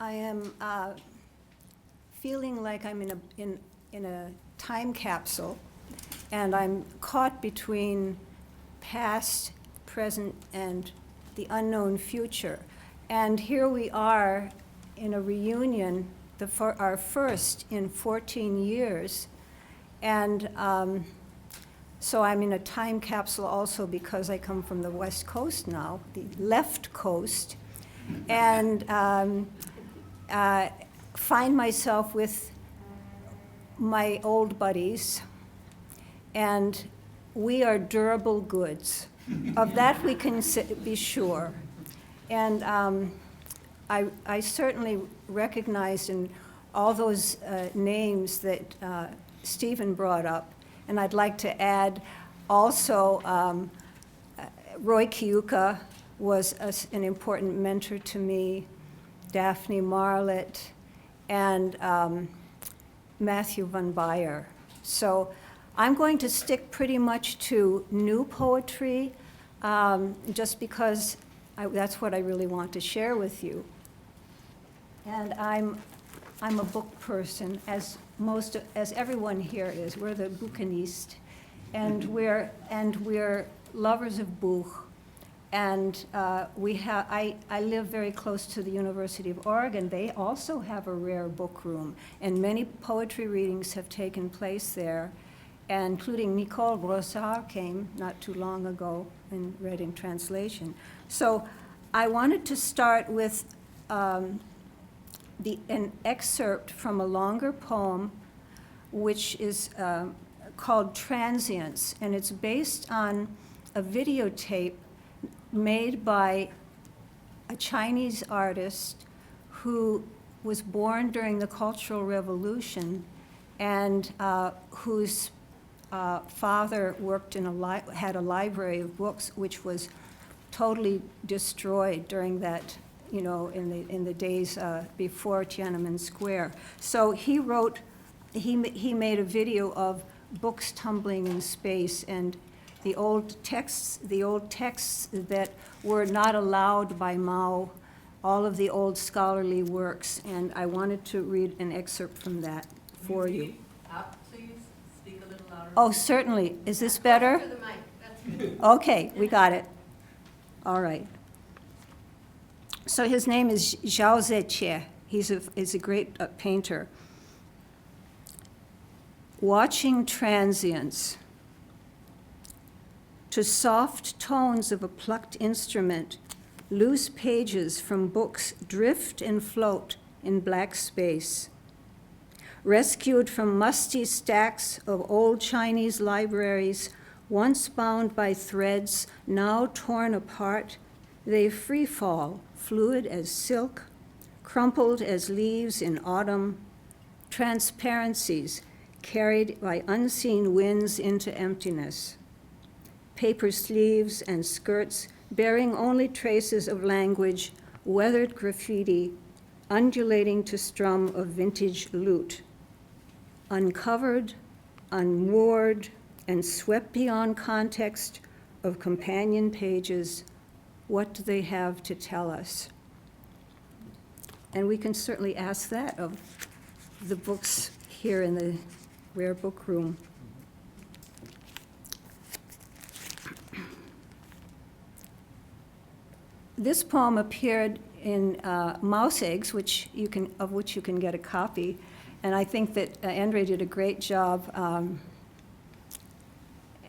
I am feeling like I'm in a time capsule, and I'm caught between past, present, and the unknown future. And here we are in a reunion, our first in 14 years. And so I'm in a time capsule also because I come from the West Coast now, the left coast, and find myself with my old buddies, and we are durable goods. Of that we can be sure. And I certainly recognized in all those names that Stephen brought up, and I'd like to add also Roy Kiuka was an important mentor to me, Daphne Marlett, and Matthew Van Beyer. So I'm going to stick pretty much to new poetry, just because that's what I really want to share with you. And I'm a book person, as everyone here is. We're the bouquiniste, and we're lovers of book. And I live very close to the University of Oregon. They also have a rare book room, and many poetry readings have taken place there, including Nicole Brossard came not too long ago and read in translation. So I wanted to start with an excerpt from a longer poem, which is called Transience, and it's based on a videotape made by a Chinese artist who was born during the Cultural Revolution and whose father worked had a library of books which was totally destroyed during that, in the days before Tiananmen Square. So he made a video of books tumbling in space, and the old texts that were not allowed by Mao, all of the old scholarly works, and I wanted to read an excerpt from that for you. Up, please. Speak a little louder. Oh, certainly. Is this better? To the mic. That's good. Okay, we got it. All right. So his name is Zhao Zejie. He's a great painter. Watching transience. To soft tones of a plucked instrument, loose pages from books drift and float in black space. Rescued from musty stacks of old Chinese libraries, once bound by threads, now torn apart, they free fall, fluid as silk, crumpled as leaves in autumn, transparencies carried by unseen winds into emptiness. Paper sleeves and skirts bearing only traces of language, weathered graffiti, undulating to strum of vintage lute. Uncovered, unmoored, and swept beyond context of companion pages, what do they have to tell us? And we can certainly ask that of the books here in the Rare Book Room. This poem appeared in Mouse Eggs, of which you can get a copy, and I think that Andre did a great job.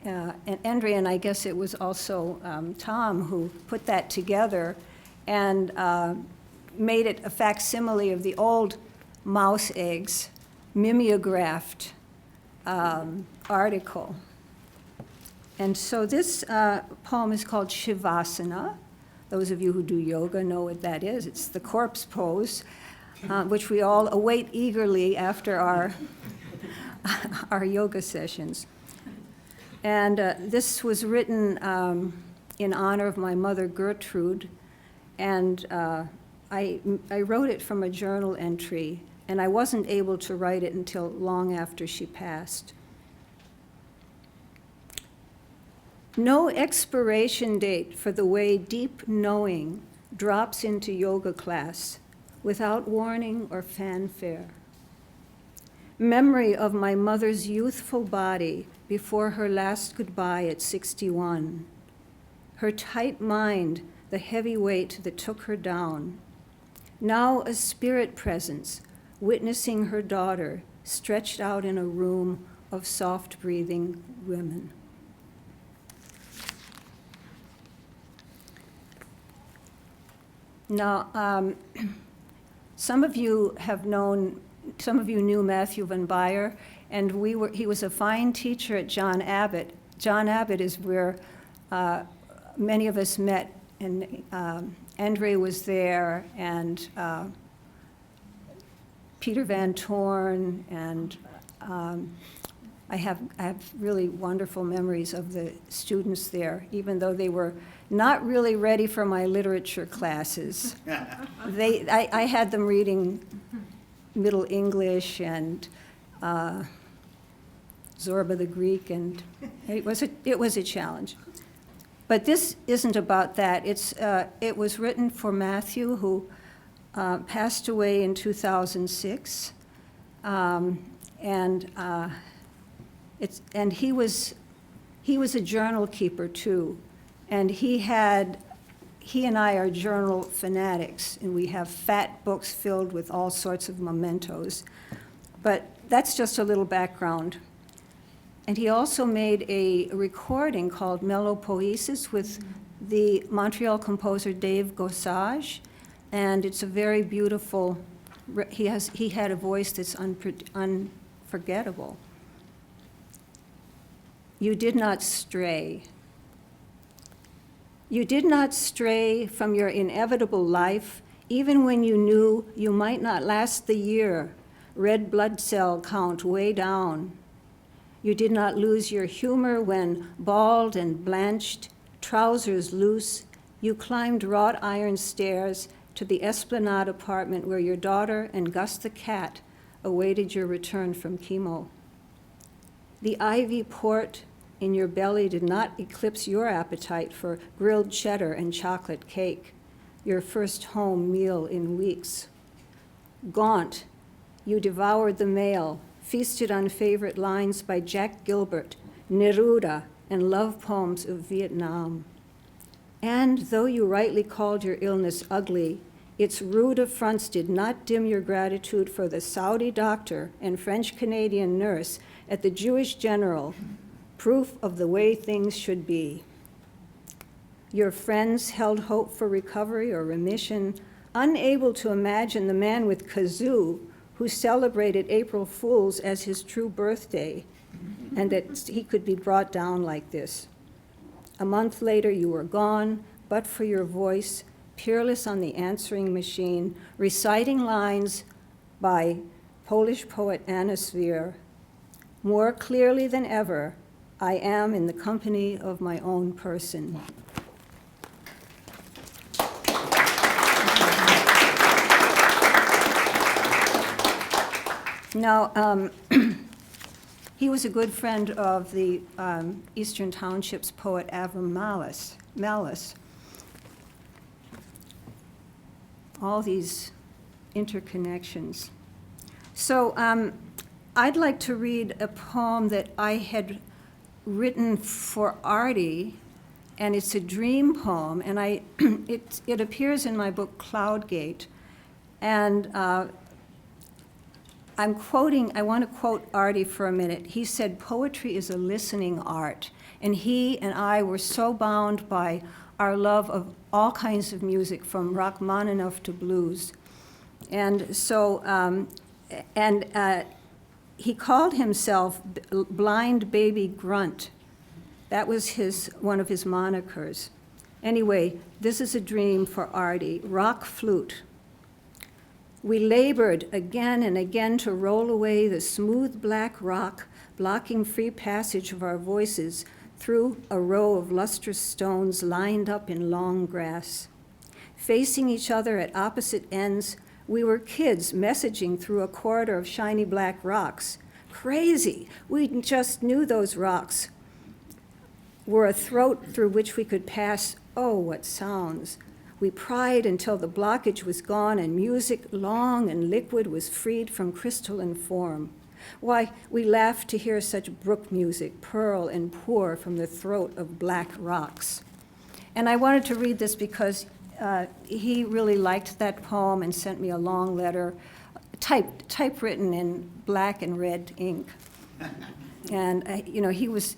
And Andre, and I guess it was also Tom, who put that together and made it a facsimile of the old Mouse Eggs mimeographed article. And so this poem is called Shavasana. Those of you who do yoga know what that is. It's the corpse pose, which we all await eagerly after our yoga sessions. And this was written in honor of my mother, Gertrude, and I wrote it from a journal entry, and I wasn't able to write it until long after she passed. No expiration date for the way deep knowing drops into yoga class, without warning or fanfare. Memory of my mother's youthful body before her last goodbye at 61. Her tight mind, the heavy weight that took her down. Now a spirit presence, witnessing her daughter stretched out in a room of soft-breathing women. Now, some of you knew Matthew Van Beyer, and he was a fine teacher at John Abbott. John Abbott is where many of us met, and Andre was there, and Peter Van Torn, and I have really wonderful memories of the students there, even though they were not really ready for my literature classes. I had them reading Middle English and Zorba the Greek, and it was a challenge. But this isn't about that. It was written for Matthew, who passed away in 2006, and he was a journal keeper too, and he and I are journal fanatics, and we have fat books filled with all sorts of mementos. But that's just a little background. And he also made a recording called Melopoesis with the Montreal composer Dave Gossage, and it's a very beautiful, he had a voice that's unforgettable. You did not stray. You did not stray from your inevitable life, even when you knew you might not last the year, red blood cell count way down. You did not lose your humor when, bald and blanched, trousers loose, you climbed wrought iron stairs to the Esplanade apartment where your daughter and Gus the cat awaited your return from chemo. The ivy port in your belly did not eclipse your appetite for grilled cheddar and chocolate cake, your first home meal in weeks. Gaunt, you devoured the mail, feasted on favorite lines by Jack Gilbert, Neruda, and love poems of Vietnam. And though you rightly called your illness ugly, its rude affronts did not dim your gratitude for the Saudi doctor and French-Canadian nurse at the Jewish General, proof of the way things should be. Your friends held hope for recovery or remission, unable to imagine the man with kazoo who celebrated April Fools as his true birthday, and that he could be brought down like this. A month later, you were gone, but for your voice, peerless on the answering machine, reciting lines by Polish poet Anna Swier. More clearly than ever, I am in the company of my own person. Now, he was a good friend of the Eastern Township's poet Avram Malice. All these interconnections. So I'd like to read a poem that I had written for Artie, and it's a dream poem, and it appears in my book Cloudgate, and I want to quote Artie for a minute. He said, poetry is a listening art, and he and I were so bound by our love of all kinds of music, from Rachmaninoff to blues. And so, he called himself Blind Baby Grunt. That was one of his monikers. Anyway, this is a dream for Artie. Rock flute. We labored again and again to roll away the smooth black rock, blocking free passage of our voices through a row of lustrous stones lined up in long grass. Facing each other at opposite ends, we were kids messaging through a corridor of shiny black rocks. Crazy! We just knew those rocks were a throat through which we could pass, oh, what sounds. We pried until the blockage was gone and music, long and liquid, was freed from crystalline form. Why, we laughed to hear such brook music purl and pour from the throat of black rocks. And I wanted to read this because he really liked that poem and sent me a long letter, typewritten in black and red ink. And he was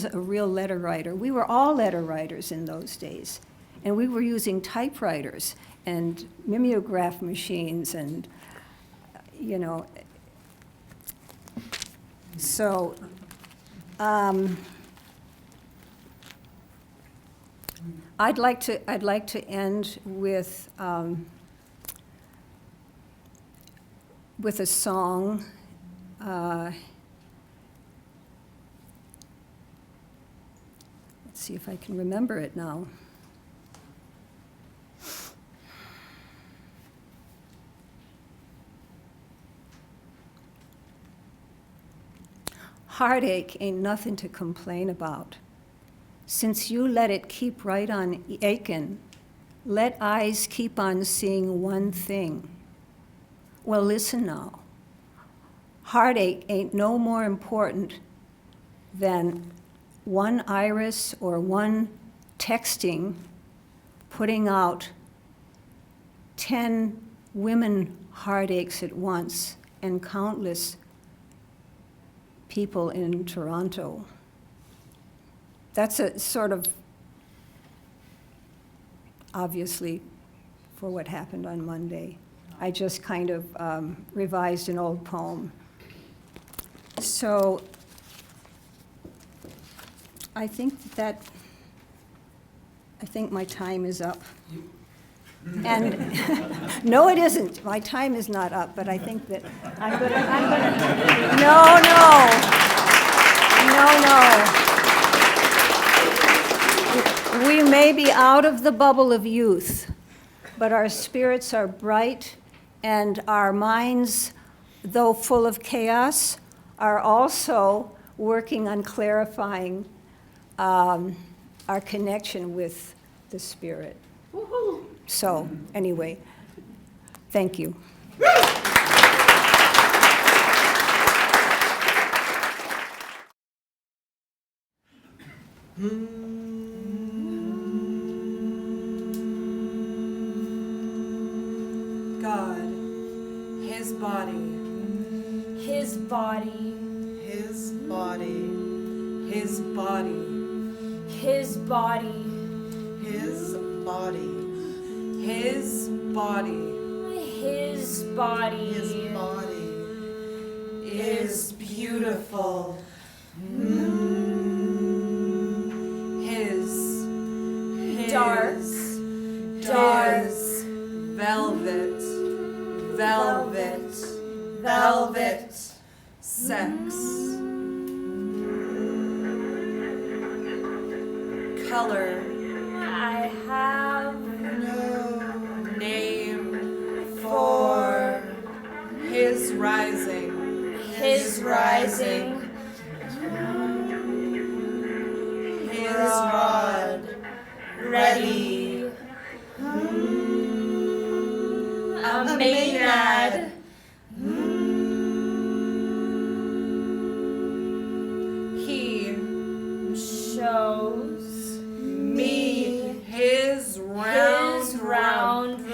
a real letter writer. We were all letter writers in those days, and we were using typewriters and mimeograph machines, and so. I'd like to end with a song. Let's see if I can remember it now. Heartache ain't nothing to complain about. Since you let it keep right on aching, let eyes keep on seeing one thing. Well, listen now. Heartache ain't no more important than one iris or one texting putting out 10 women heartaches at once and countless people in Toronto. That's a sort of, obviously, for what happened on Monday. I just kind of revised an old poem. So I think my time is up. And no, it isn't. My time is not up, but I think that I'm gonna, no. We may be out of the bubble of youth, but our spirits are bright, and our minds, though full of chaos, are also working on clarifying our connection with the spirit. Woo-hoo. So, anyway, thank you. God, his body, his body, his body, his body, his body, his body, his body, his body, his body is beautiful. His dark, velvet, velvet, velvet, sex, color, I have no name for his rising, his rising, his rod, ready, a maenad, he shows me his round rum.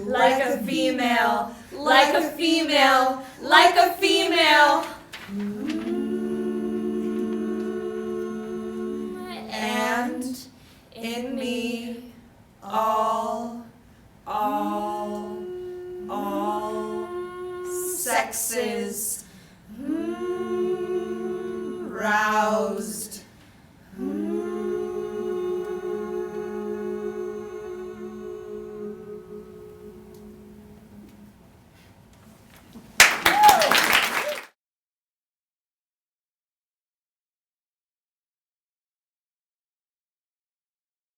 Like a female, like a female, like a female. And in me all sexes